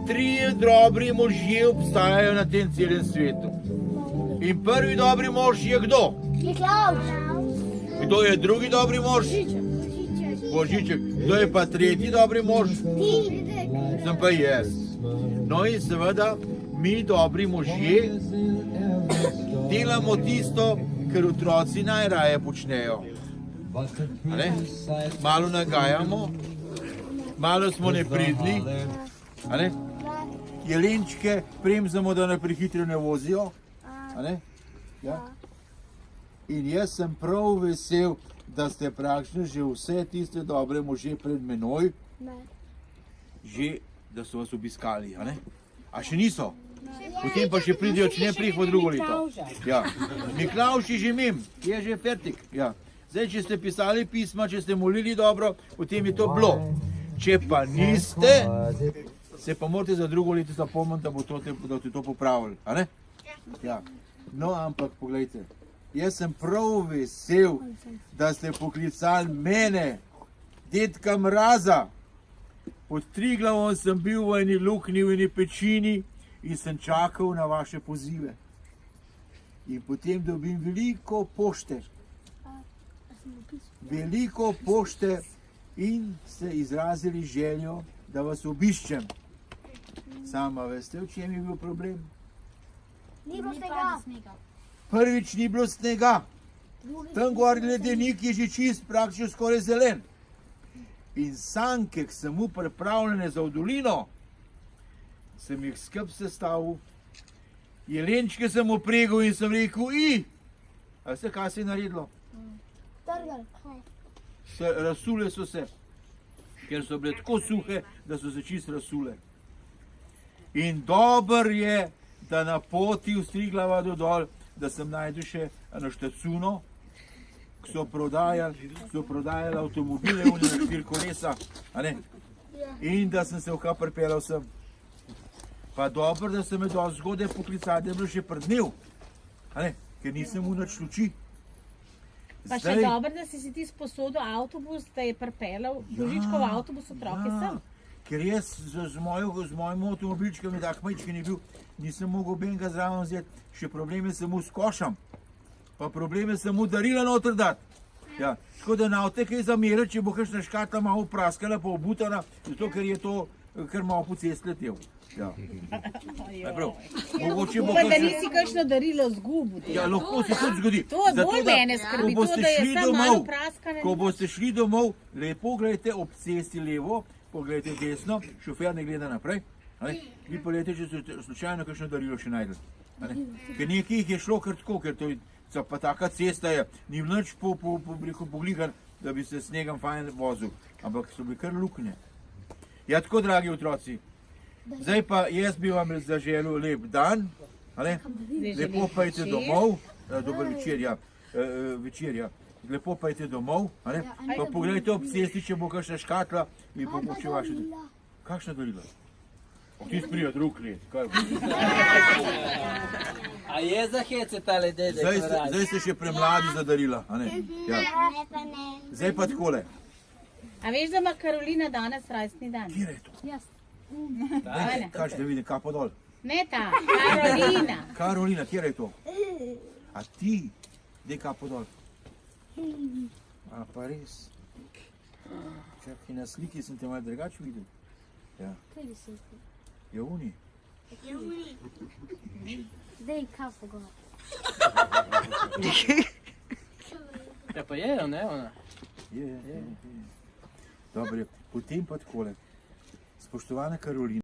Trije dobri možje obstajajo na tem celem svetu. In prvi dobri mož je kdo? Miklavž. Kdo je drugi dobri mož? Božiček. Kdo je pa tretji dobri mož? Ti. Sem pa jaz. No in seveda, mi dobri možje delamo tisto, kar otroci najraje počnejo. Malo nagajamo, malo smo nepridni, jelenčke premzamo, da ne prehitro ne vozijo. Ja. In jaz sem prav vesel, da ste praktično že vse tiste dobre može pred menoj, že da so vas obiskali. A še niso? Potem pa še pridejo, če ne prihod drugo leto. Ja. Miklavž je že mim, je že fertik. Ja. Zdaj, če ste pisali pisma, če ste molili dobro, potem je to bilo. Če pa niste, se pa morate za drugo leto zapomniti, da boste to popravili. Ja. No, ampak poglejte, jaz sem prav vesel, da ste poklicali mene, dedka Mraza. Pod Triglavom sem bil v eni luknji, v eni pečini in sem čakal na vaše pozive. In potem dobim veliko pošte. Veliko pošte in ste izrazili željo, da vas obiščem. Sama veste, v čem je bil problem? Ni bilo snega. Prvič ni bilo snega. Tam gor ledenik je že čist, praktično skoraj zelen. In sanke, ki sem mu pripravljene za v dolino, sem jih skup sestavil, jelenčke sem opregal in sem rekel, a veste, kaj se je naredilo? Trgal. Razsule so se, ker so bile tako suhe, da so se čist razsule. In dober je, da na poti v Striglava do dol, da sem najdel še eno štacuno, ki so prodajali avtomobile na 4 kolesa, in da sem se v kar pripeljal sem. Pa dobro, da sem me dosti zgodaj poklicali, da je bilo še prdnev, ker nisem v nič luči. Pa še dobro, da si ti sposodil avtobus, da je pripeljal Božičkov avtobus otroke sem. Ker jaz z mojim avtomobilčkom je tak majčki ni bil, nisem mogel benga zraven vzeti, še probleme samo s košam, pa probleme samo darila noter dati. Ja, tako da na avte kaj zameriti, če bo kakšna škatla malo praskala pa obutana, zato ker je to kar malo po cest letel. Ja. Mogoče bo Pa da nisi kakšno darilo zgubil. Ja, lahko se tudi zgodi. To bolj mene skrbi, to da je samo malo praskane. Ko boste šli domov, lepo gledajte ob cesti levo, pogledajte desno, šofer ne gleda naprej. Vi pa gledajte, če ste slučajno kakšno darilo še najdeli. Ker nekaj jih je šlo kar tako, ker to je pa taka cesta je, ni nič poglihan, da bi se snegom fajn vozil, ampak so bili kar luknje. Ja, tako, dragi otroci, zdaj pa jaz bi vam zaželil lep dan, lepo pa idite domov, dober večer, ja, lepo pa idite domov, pa pogledajte ob cesti, če bo kakšna škatla, in pomoče vaše darilo. Kakšna darila? Ti sprija drug let, kaj bo? A je za hece tale dedek? Zdaj ste še premladi za darila, a ne? Ja. Zdaj pa takole. A veš, da ima Karolina danes rojstni dan? Kje je to? Jaz. Kaž, da vidim, kapo dol. Ne ta, Karolina. Karolina, kje je to? A ti, dej kapo dol. A pa res. Čakaj, na sliki sem te malo drugače videl. Ja. Kaj bi se ti? Je uni. Zdaj kapo gor. Ja pa je, ne ona? Je. Dobro, potem pa takole. Spoštovana Karolina.